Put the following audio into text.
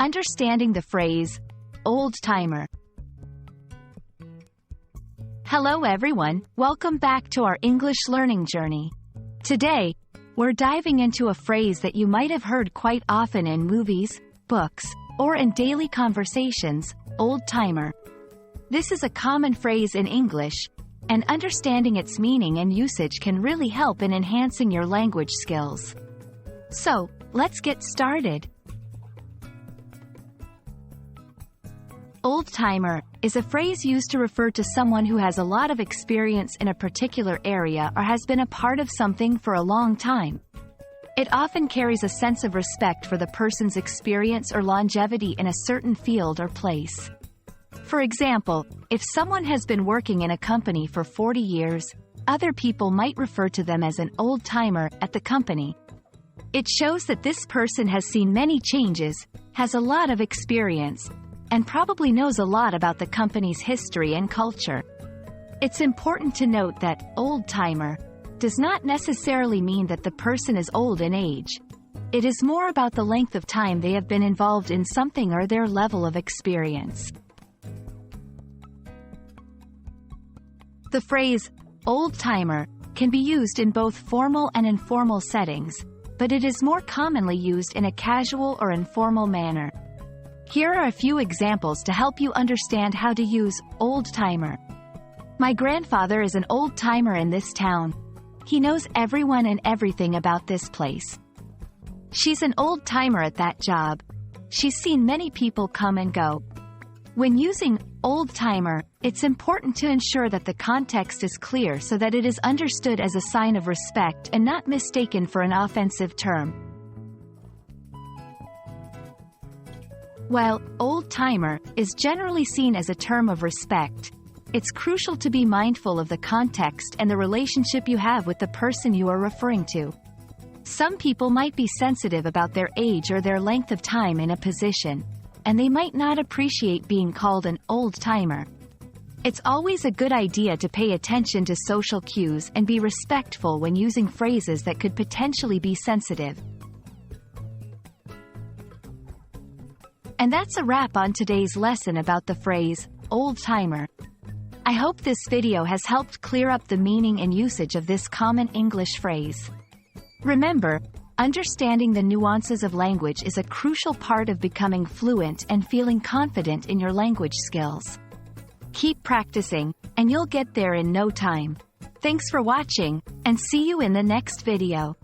Understanding the phrase, old-timer. Hello everyone, welcome back to our English learning journey. Today, we're diving into a phrase that you might have heard quite often in movies, books, or in daily conversations, old-timer. This is a common phrase in English, and understanding its meaning and usage can really help in enhancing your language skills. So, let's get started. Old-timer is a phrase used to refer to someone who has a lot of experience in a particular area or has been a part of something for a long time. It often carries a sense of respect for the person's experience or longevity in a certain field or place. For example, if someone has been working in a company for 40 years, other people might refer to them as an old-timer at the company. It shows that this person has seen many changes, has a lot of experience, and probably knows a lot about the company's history and culture. It's important to note that old-timer does not necessarily mean that the person is old in age. It is more about the length of time they have been involved in something or their level of experience. The phrase, old-timer, can be used in both formal and informal settings, but it is more commonly used in a casual or informal manner. Here are a few examples to help you understand how to use old-timer. My grandfather is an old-timer in this town. He knows everyone and everything about this place. She's an old-timer at that job. She's seen many people come and go. When using old-timer, it's important to ensure that the context is clear so that it is understood as a sign of respect and not mistaken for an offensive term. While old-timer is generally seen as a term of respect, it's crucial to be mindful of the context and the relationship you have with the person you are referring to. Some people might be sensitive about their age or their length of time in a position, and they might not appreciate being called an old-timer. It's always a good idea to pay attention to social cues and be respectful when using phrases that could potentially be sensitive. And that's a wrap on today's lesson about the phrase, old-timer. I hope this video has helped clear up the meaning and usage of this common English phrase. Remember, understanding the nuances of language is a crucial part of becoming fluent and feeling confident in your language skills. Keep practicing, and you'll get there in no time. Thanks for watching, and see you in the next video.